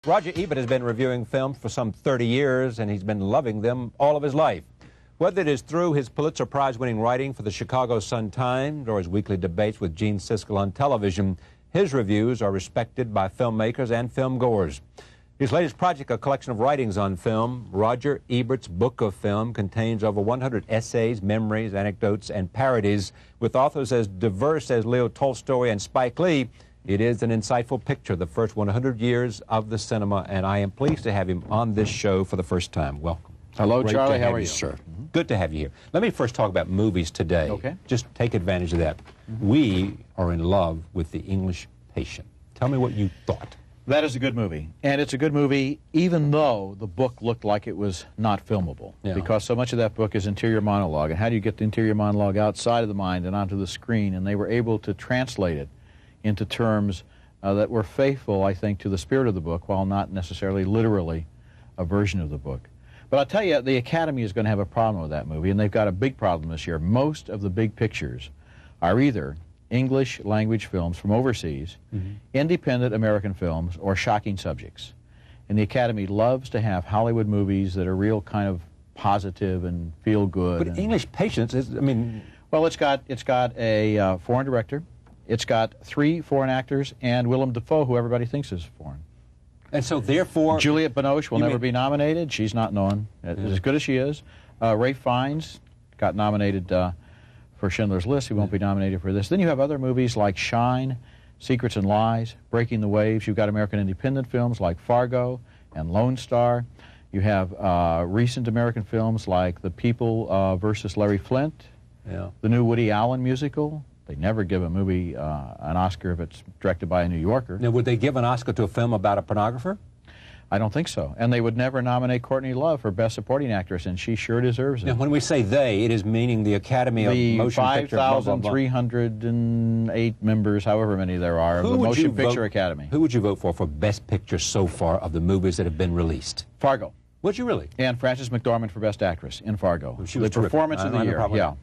Roger Ebert has been reviewing films for some 30 years, and he's been loving them all of his life. Whether it is through his Pulitzer Prize-winning writing for the Chicago Sun-Times or his weekly debates with Gene Siskel on television, his reviews are respected by filmmakers and film-goers. His latest project, a collection of writings on film, Roger Ebert's Book of Film, contains over 100 essays, memories, anecdotes, and parodies with authors as diverse as Leo Tolstoy and Spike Lee. It is an insightful picture of the first 100 years of the cinema, and I am pleased to have him on this show for the first time. Welcome. Hello, Great Charlie. to How have are you, you? Sir. Good to have you here. Let me first talk about movies today. Okay. Just take advantage of that. We are in love with The English Patient. Tell me what you thought. That is a good movie, and it's a good movie even though the book looked like it was not filmable, because so much of that book is interior monologue, and how do you get the interior monologue outside of the mind and onto the screen, and they were able to translate it into terms that were faithful, I think, to the spirit of the book, while not necessarily literally a version of the book. But I'll tell you, the Academy is going to have a problem with that movie, and they've got a big problem this year. Most of the big pictures are either English language films from overseas, independent American films, or shocking subjects. And the Academy loves to have Hollywood movies that are real kind of positive and feel good. But English Patients is, I mean... Well, it's got a foreign director. It's got 3 foreign actors and Willem Dafoe, who everybody thinks is foreign. And so, therefore... Juliette Binoche will never be nominated. She's not known as good as she is. Ralph Fiennes got nominated for Schindler's List. He won't be nominated for this. Then you have other movies like Shine, Secrets and Lies, Breaking the Waves. You've got American independent films like Fargo and Lone Star. You have recent American films like The People versus Larry Flint, the new Woody Allen musical. They never give a movie an Oscar if it's directed by a New Yorker. Now, would they give an Oscar to a film about a pornographer? I don't think so. And they would never nominate Courtney Love for Best Supporting Actress, and she sure deserves it. Now, when we say they, it is meaning the Academy of Motion Picture... The 5,308 members, however many there are, of the Motion Picture Academy. Who would you vote for Best Picture so far of the movies that have been released? Fargo. Would you really? And Frances McDormand for Best Actress in Fargo. Well, she was the performance of the year. Yeah.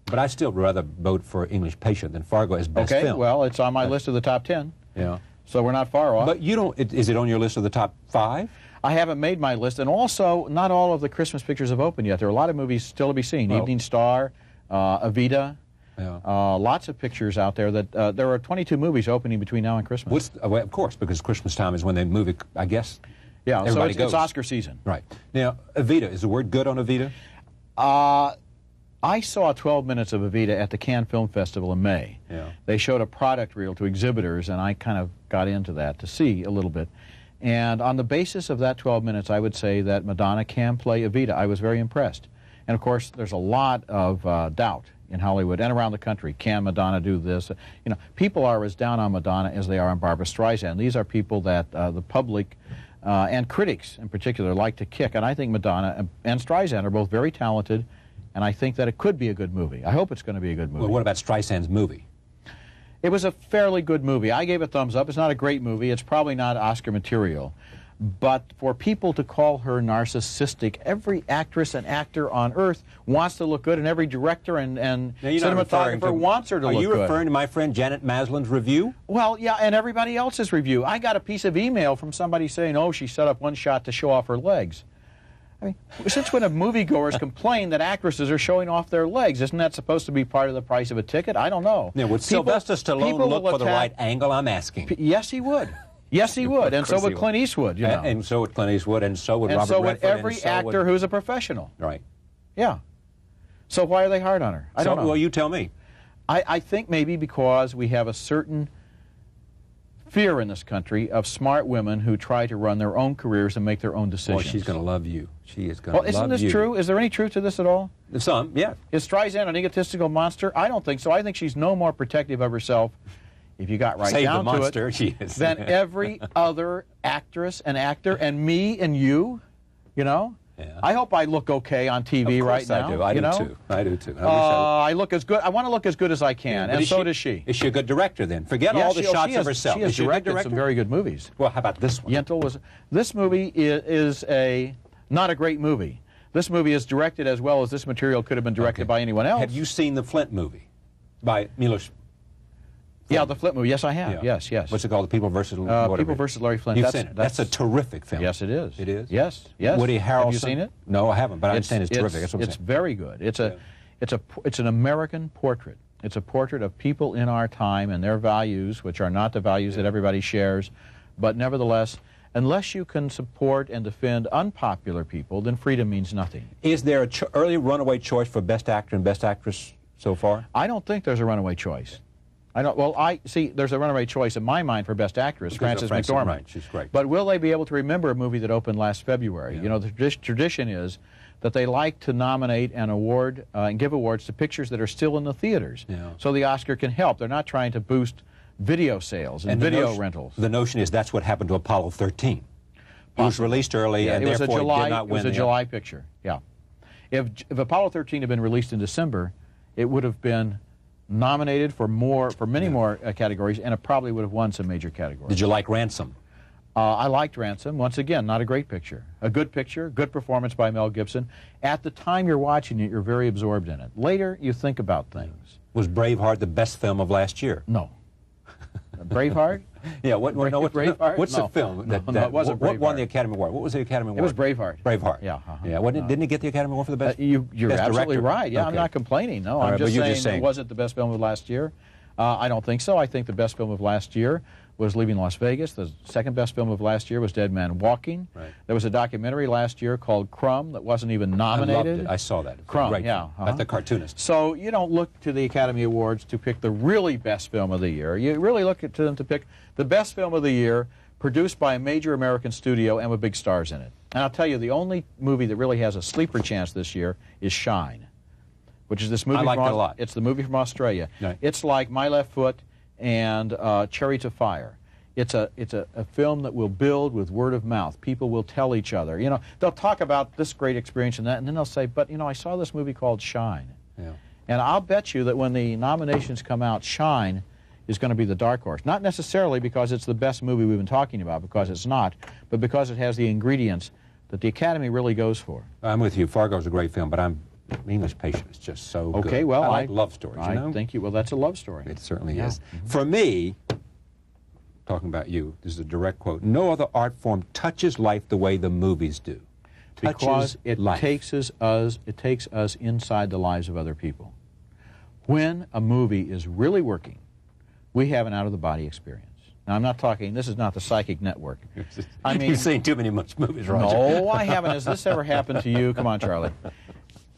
But I still rather vote for English Patient than Fargo as best film. Okay, well, it's on my list of the top 10. Yeah. So we're not far off. But you don't, is it on your list of the top 5? I haven't made my list, and also not all of the Christmas pictures have opened yet. There are a lot of movies still to be seen. Evening Star, Evita, lots of pictures out there. That there are 22 movies opening between now and Christmas. Well, of course, because Christmas time is when they move it, I guess. Yeah, so it's Oscar season. Right. Now, Evita, is the word good on Evita? I saw 12 minutes of Evita at the Cannes Film Festival in May. Yeah. They showed a product reel to exhibitors, and I kind of got into that to see a little bit. And on the basis of that 12 minutes, I would say that Madonna can play Evita. I was very impressed. And, of course, there's a lot of doubt in Hollywood and around the country. Can Madonna do this? You know, people are as down on Madonna as they are on Barbra Streisand. These are people that the public and critics in particular like to kick. And I think Madonna and Streisand are both very talented, and I think that it could be a good movie. I hope it's going to be a good movie. Well, what about Streisand's movie? It was a fairly good movie. I gave it a thumbs up. It's not a great movie. It's probably not Oscar material. But for people to call her narcissistic, every actress and actor on earth wants to look good, and every director and cinematographer wants her to look good. Are you referring to my friend Janet Maslin's review? Well, yeah, and everybody else's review. I got a piece of email from somebody saying, oh, she set up one shot to show off her legs. I mean, since when have moviegoers complained that actresses are showing off their legs? Isn't that supposed to be part of the price of a ticket? I don't know. Now, would Sylvester Stallone look for the right angle? I'm asking. Yes, he would. Yes, he would, and so would Clint Eastwood, you know. And so would Clint Eastwood, and so would Robert Redford. And so would every actor who's a professional. Right. Yeah. So why are they hard on her? I don't know. Well, you tell me. I think maybe because we have a certain fear in this country of smart women who try to run their own careers and make their own decisions. Well, she's going to love you. She is going to love you. Well, isn't this true? Is there any truth to this at all? Some, yeah. Is Streisand an egotistical monster? I don't think so. I think she's no more protective of herself, if you got right down to it, than every other actress and actor, and me and you, you know? Yeah. I hope I look okay on TV right now. I do too. I do too. I look as good. I want to look as good as I can, and so does she. Is she a good director then? Forget all the shots of herself. She has directed some very good movies. Well, how about this one? Yentl was. This movie is not a great movie. This movie is directed as well as this material could have been directed by anyone else. Have you seen the Flint movie by Milos? Yeah, the Flint movie. Yes, I have. Yeah. Yes, yes. What's it called? The People versus whatever. People versus Larry Flint. You've seen it. That's a terrific film. Yes, it is. It is? Yes, yes. Woody Harrelson. Have you seen it? No, I haven't, but I understand it's terrific. That's what I'm It's saying. very good. It's an American portrait. It's a portrait of people in our time and their values, which are not the values that everybody shares, but nevertheless, unless you can support and defend unpopular people, then freedom means nothing. Is there an early runaway choice for Best Actor and Best Actress so far? I don't think there's a runaway choice. There's a runaway choice in my mind for Best Actress, Frances McDormand. Right, she's great. But will they be able to remember a movie that opened last February? Yeah. You know, the tradition is that they like to nominate and award and give awards to pictures that are still in the theaters. Yeah. So the Oscar can help. They're not trying to boost video sales and video rentals. The notion is that's what happened to Apollo 13. It was released early, and therefore it did not win. It was a July picture, yeah. If Apollo 13 had been released in December, it would have been nominated for many more categories, and it probably would have won some major categories. Did you like Ransom? I liked Ransom. Once again, not a great picture. A good picture, good performance by Mel Gibson. At the time you're watching it, you're very absorbed in it. Later, you think about things. Was Braveheart the best film of last year? No. Braveheart? Yeah, Braveheart? What's No. the film? No, it wasn't what won Braveheart. the Academy Award? What was the Academy Award? It was Braveheart. Braveheart. Yeah. Yeah. Didn't it get the Academy Award for the best? You're best absolutely director? right. Yeah, Okay. I'm not complaining. No, All I'm right, but just you're saying, just saying. Was it the best film of last year? I don't think so. I think the best film of last year was Leaving Las Vegas. The second best film of last year was Dead Man Walking. Right. There was a documentary last year called Crumb that wasn't even nominated. I loved it. I saw that. It was Crumb, great yeah. film. About the cartoonist. So you don't look to the Academy Awards to pick the really best film of the year. You really look to them to pick the best film of the year produced by a major American studio and with big stars in it. And I'll tell you, the only movie that really has a sleeper chance this year is Shine, which is this movie. I liked it a lot. It's the movie from Australia. Right. It's like My Left Foot and Chariots of Fire. It's a film that will build with word of mouth. People will tell each other. You know, they'll talk about this great experience and that, and then they'll say, but, you know, I saw this movie called Shine. Yeah. And I'll bet you that when the nominations come out, Shine is going to be the dark horse. Not necessarily because it's the best movie we've been talking about, because it's not, but because it has the ingredients that the Academy really goes for. I'm with you. Fargo's a great film, but English Patient is just so good. Okay, well, I like love stories, you know? Thank you. Well, that's a love story. It certainly Yeah. is. For me, talking about you, this is a direct quote, no other art form touches life the way the movies do. Because it life. takes us inside the lives of other people. When a movie is really working, we have an out-of-the-body experience. Now, I'm not talking, this is not the Psychic Network. I mean, You've seen too many much movies, Roger. no, I haven't. Has this ever happened to you? Come on, Charlie.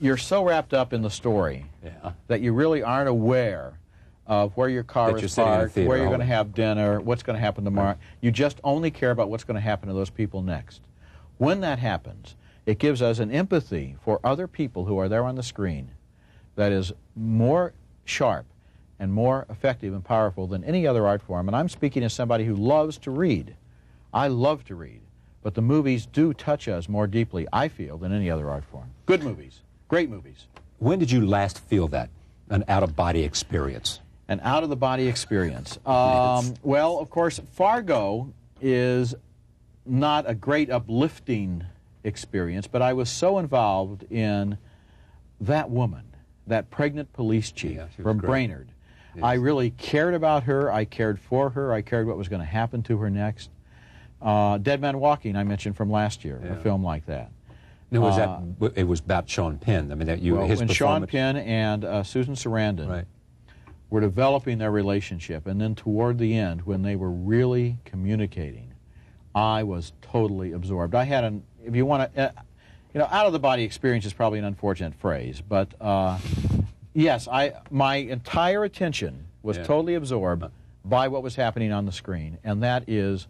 You're so wrapped up in the story that you really aren't aware of where your car That is you're sitting in a parked, theater where you're all going to day. have dinner, what's going to happen tomorrow. You just only care about what's going to happen to those people next. When that happens, it gives us an empathy for other people who are there on the screen that is more sharp and more effective and powerful than any other art form. And I'm speaking as somebody who loves to read. I love to read. But the movies do touch us more deeply, I feel, than any other art form. Good movies. Great movies. When did you last feel that, an out-of-body experience? An out-of-the-body experience. Well, of course, Fargo is not a great uplifting experience, but I was so involved in that woman, that pregnant police chief Yeah, she was from great. Brainerd. Yes. I really cared about her. I cared for her. I cared what was going to happen to her next. Dead Man Walking, I mentioned from last year, a film like that. Now, it was about Sean Penn. I mean, his when Sean performance. Penn and Susan Sarandon Right. were developing their relationship, and then toward the end, when they were really communicating, I was totally absorbed. I had if you want to, out-of-the-body experience is probably an unfortunate phrase, but yes, my entire attention was totally absorbed by what was happening on the screen, and that is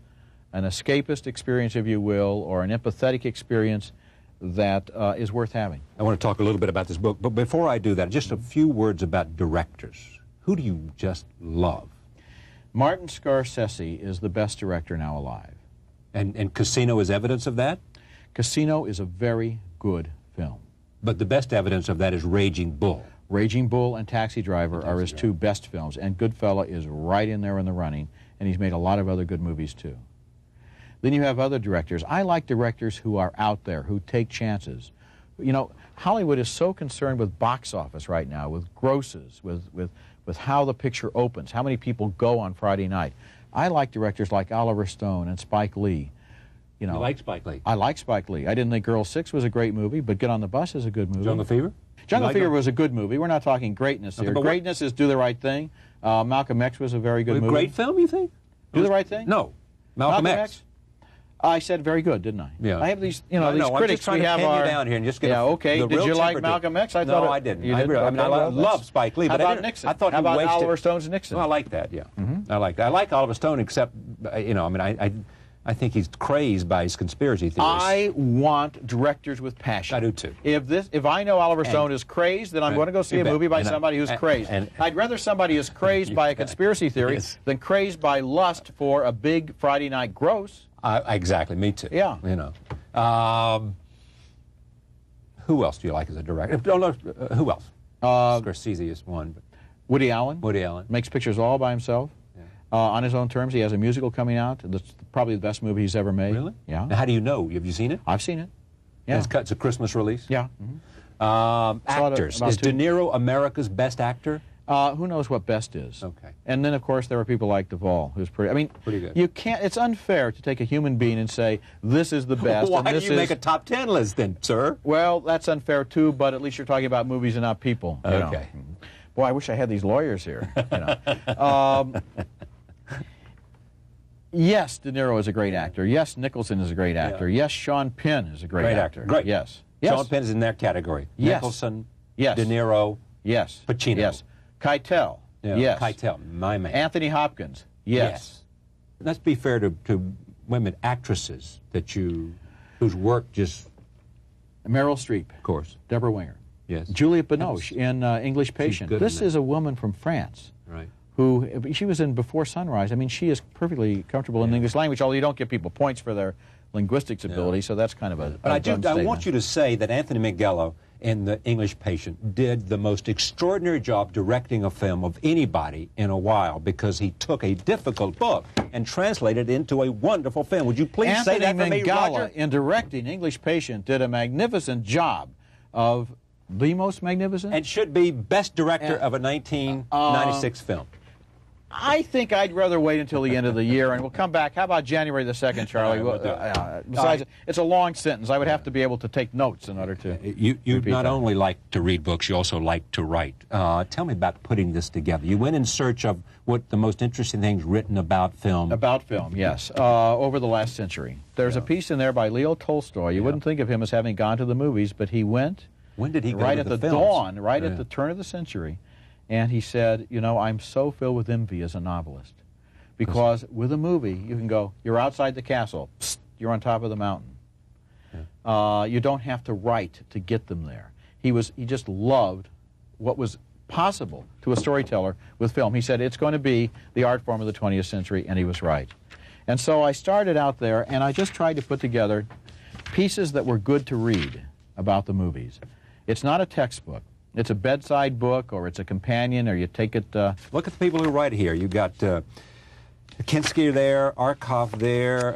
an escapist experience, if you will, or an empathetic experience that is worth having. I want to talk a little bit about this book, but before I do that, just a few words about directors. Who do you just love? Martin Scorsese is the best director now alive. And Casino is evidence of that? Casino is a very good film. But the best evidence of that is Raging Bull. Raging Bull and Taxi Driver are his two best films, and Goodfella is right in there in the running, and he's made a lot of other good movies too. Then you have other directors. I like directors who are out there, who take chances. You know, Hollywood is so concerned with box office right now, with grosses, with with how the picture opens, how many people go on Friday night. I like directors like Oliver Stone and Spike Lee. You know, you like Spike Lee? I like Spike Lee. I didn't think Girl 6 was a great movie, but Get on the Bus is a good movie. Jungle Fever? Jungle Fever was a good movie. We're not talking greatness here. Greatness is Do the Right Thing. Malcolm X was a very good movie. Great film, you think? Do the Right Thing? No. Malcolm X. I said very good, didn't I? Yeah. I have these, you know, these critics. I'm just trying to pin you down here and just get okay. Did you like Malcolm X? I thought I didn't. I love Spike Lee, but how about Nixon? I thought how about Oliver Stone's Nixon? Well, I like that. Yeah, I like that. I like Oliver Stone, except you know, I mean, I think he's crazed by his conspiracy theories. I want directors with passion. I do too. If I know Oliver Stone is crazed, then I'm going to go see a movie by somebody who's crazed. I'd rather somebody is crazed by a conspiracy theory than crazed by lust for a big Friday night gross. Exactly, me too. Yeah. You know. Who else do you like as a director? Who else? Scorsese is one. But Woody Allen. Woody Allen. Makes pictures all by himself. On his own terms. He has a musical coming out. That's probably the best movie he's ever made. Really? Yeah. Now, how do you know? Have you seen it? I've seen it. Yeah. It's a Christmas release? Yeah. Actors. Is De Niro America's best actor? Who knows what best is? Okay. And then, of course, there are people like Duvall, who's pretty. I mean, pretty good. You can't. It's unfair to take a human being and say this is the best. Why do you make a top 10 list then, sir? Well, that's unfair too. But at least you're talking about movies and not people. Okay. You know. Boy, I wish I had these lawyers here. You know. Yes, De Niro is a great actor. Yes, Nicholson is a great actor. Yes, Sean Penn is a great actor. Great. Yes. Sean Penn is in that category. Yes. Nicholson. Yes. De Niro. Yes. Pacino. Yes. Keitel. Yeah. Yes. Keitel, my man. Anthony Hopkins. Yes. Let's be fair to women actresses whose work just. Meryl Streep. Of course. Deborah Winger. Yes. Juliette Binoche in English Patient. This is a woman from France. Right. Who she was in Before Sunrise. I mean, she is perfectly comfortable in the English language, although you don't give people points for their linguistics ability, so that's kind of a But I want you to say that Anthony Minghella in The English Patient did the most extraordinary job directing a film of anybody in a while, because he took a difficult book and translated it into a wonderful film. Would you please say that for me, Roger? Anthony Minghella, in directing English Patient, did a magnificent job of the most magnificent. And should be best director of a 1996 film. I think I'd rather wait until the end of the year, and we'll come back. How about January the 2nd, Charlie? Besides, it's a long sentence. I would have to be able to take notes in order to You not only like to read books, you also like to write. Tell me about putting this together. You went in search of what the most interesting things written about film. About film, yes, over the last century. There's a piece in there by Leo Tolstoy. You wouldn't think of him as having gone to the movies, but he went. When did he go right to at the the films? dawn, right at the turn of the century. And he said, you know, I'm so filled with envy as a novelist. Because with a movie, you can go, you're outside the castle, psst, you're on top of the mountain. Yeah. You don't have to write to get them there. He just loved what was possible to a storyteller with film. He said, it's going to be the art form of the 20th century, and he was right. And so I started out there, and I just tried to put together pieces that were good to read about the movies. It's not a textbook. It's a bedside book, or it's a companion, or you take it... Look at the people who write here. You've got Kinski there, Arkoff there,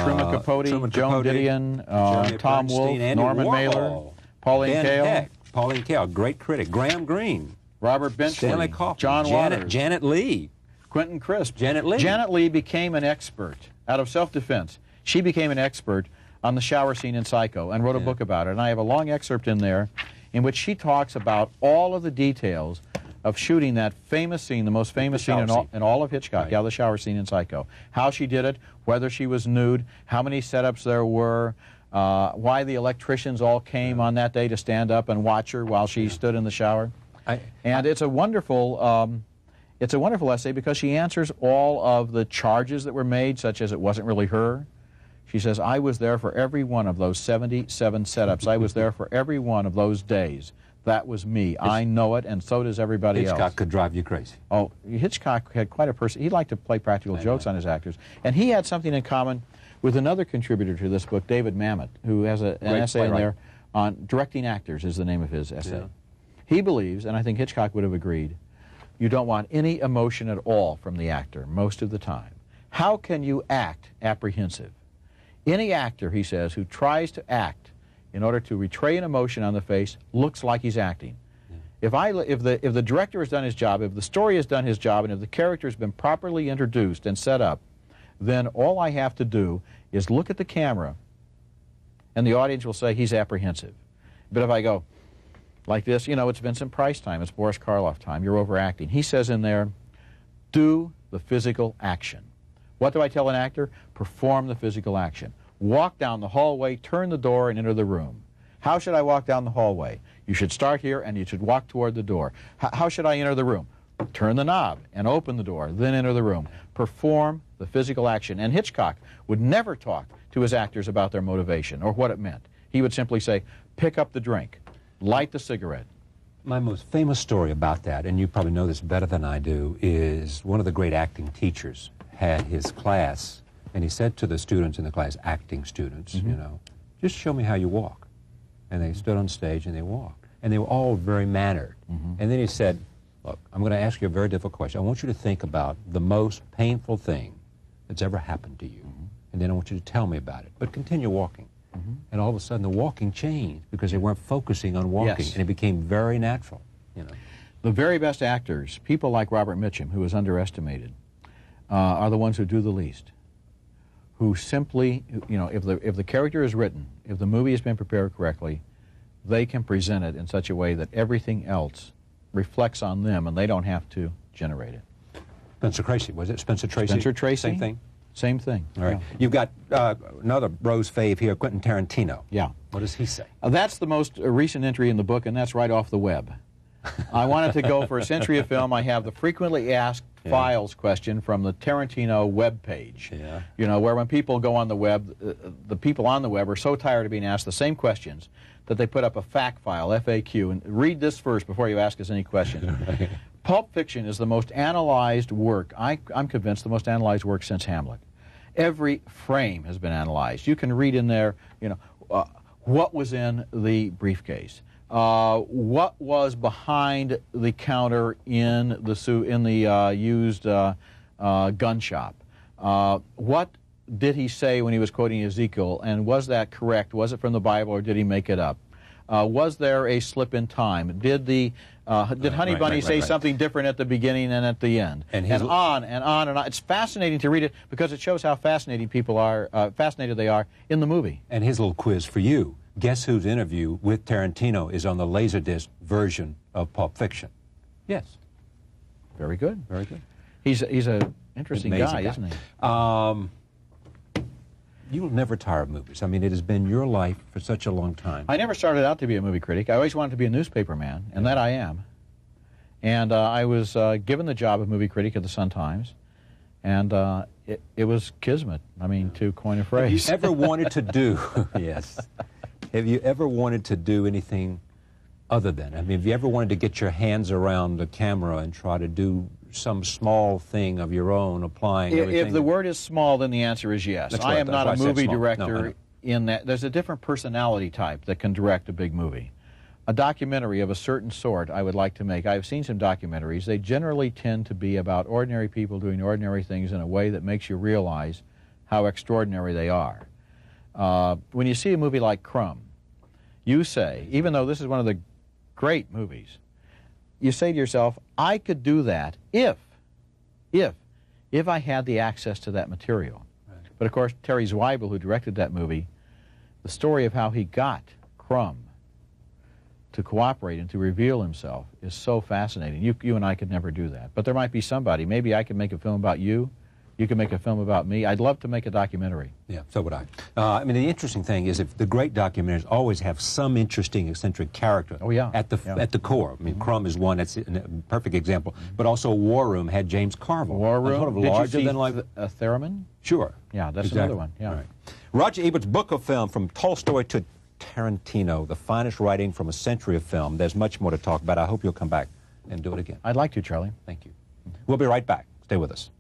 Truman Capote, Joan Didion, Tom Wolfe, Andy Norman Warhol, Mailer, Pauline Kael. Pauline Kael, great critic. Graham Greene. Robert Benchley. Stanley Kaufman. John Waters. Janet Leigh. Quentin Crisp. Janet Leigh. Janet Leigh became an expert, out of self-defense. She became an expert on the shower scene in Psycho and wrote a book about it. And I have a long excerpt in there in which she talks about all of the details of shooting that famous scene, the most famous scene in all of Hitchcock, the shower scene in Psycho. How she did it, whether she was nude, how many setups there were, why the electricians all came on that day to stand up and watch her while she stood in the shower. And it's a wonderful essay because she answers all of the charges that were made, such as it wasn't really her. She says, I was there for every one of those 77 setups. I was there for every one of those days. That was me. I know it, and so does everybody else. Hitchcock could drive you crazy. Oh, Hitchcock had quite a person. He liked to play practical jokes on his actors. And he had something in common with another contributor to this book, David Mamet, who has an essay in there on directing actors, is the name of his essay. Yeah. He believes, and I think Hitchcock would have agreed, you don't want any emotion at all from the actor most of the time. How can you act apprehensive? Any actor, he says, who tries to act in order to betray an emotion on the face looks like he's acting. Yeah. If the director has done his job, if the story has done his job, and if the character has been properly introduced and set up, then all I have to do is look at the camera, and the audience will say he's apprehensive. But if I go like this, you know, it's Vincent Price time, it's Boris Karloff time, you're overacting. He says in there, do the physical action. What do I tell an actor? Perform the physical action. Walk down the hallway, turn the door, and enter the room. How should I walk down the hallway? You should start here and you should walk toward the door. How should I enter the room? Turn the knob and open the door, then enter the room. Perform the physical action. And Hitchcock would never talk to his actors about their motivation or what it meant. He would simply say, pick up the drink, light the cigarette. My most famous story about that, and you probably know this better than I do, is one of the great acting teachers had his class, and he said to the students in the class, acting students, you know, just show me how you walk. And they stood on stage and they walked. And they were all very mannered. And then he said, look, I'm going to ask you a very difficult question. I want you to think about the most painful thing that's ever happened to you. And then I want you to tell me about it. But continue walking. And all of a sudden the walking changed because they weren't focusing on walking. And it became very natural, you know. The very best actors, people like Robert Mitchum, who is underestimated, are the ones who do the least. Who simply, you know, if the character is written, if the movie has been prepared correctly, they can present it in such a way that everything else reflects on them and they don't have to generate it. Spencer Tracy, was it? Spencer Tracy? Spencer Tracy. Same thing? Same thing. All right. Yeah. You've got another Rose fave here, Quentin Tarantino. Yeah. What does he say? That's the most recent entry in the book, and that's right off the web. I wanted to go for a century of film. I have the frequently asked files question from the Tarantino web page. You know, where when people go on the web, the people on the web are so tired of being asked the same questions that they put up a fact file, FAQ, and read this first before you ask us any questions. Pulp Fiction is the most analyzed work, I'm convinced, the most analyzed work since Hamlet. Every frame has been analyzed. You can read in there, you know, what was in the briefcase. What was behind the counter in the used gun shop? What did he say when he was quoting Ezekiel, and was that correct? Was it from the Bible, or did he make it up? Was there a slip in time? Did Honey Bunny say something different at the beginning and at the end? And on and on and on. It's fascinating to read it because it shows how fascinated they are in the movie. And his little quiz for you. Guess whose interview with Tarantino is on the Laserdisc version of Pulp Fiction? Yes. Very good. Very good. He's an interesting guy, isn't he? You'll never tire of movies. I mean, it has been your life for such a long time. I never started out to be a movie critic. I always wanted to be a newspaper man, and that I am. And I was given the job of movie critic at the Sun-Times, and it was kismet, I mean, to coin a phrase. Have you ever wanted to do, yes, have you ever wanted to do anything other than, I mean, have you ever wanted to get your hands around the camera and try to do some small thing of your own, applying everything? If the word is small, then the answer is yes. I am not a movie director in that. There's a different personality type that can direct a big movie. A documentary of a certain sort I would like to make. I've seen some documentaries. They generally tend to be about ordinary people doing ordinary things in a way that makes you realize how extraordinary they are. When you see a movie like Crumb, you say, even though this is one of the great movies, you say to yourself, I could do that if I had the access to that material. Right. But of course, Terry Zweibel, who directed that movie, the story of how he got Crumb to cooperate and to reveal himself is so fascinating. You and I could never do that. But there might be somebody. Maybe I could make a film about you. You can make a film about me. I'd love to make a documentary. Yeah, so would I. I mean, the interesting thing is if the great documentaries always have some interesting, eccentric character at the core. I mean, Crumb is one that's a perfect example. But also War Room had James Carville. War Room? Sort of larger than life. Theremin? Sure. Yeah, that's another one. Yeah. All right. Roger Ebert's book of film, From Tolstoy to Tarantino, the finest writing from a century of film. There's much more to talk about. I hope you'll come back and do it again. I'd like to, Charlie. Thank you. We'll be right back. Stay with us.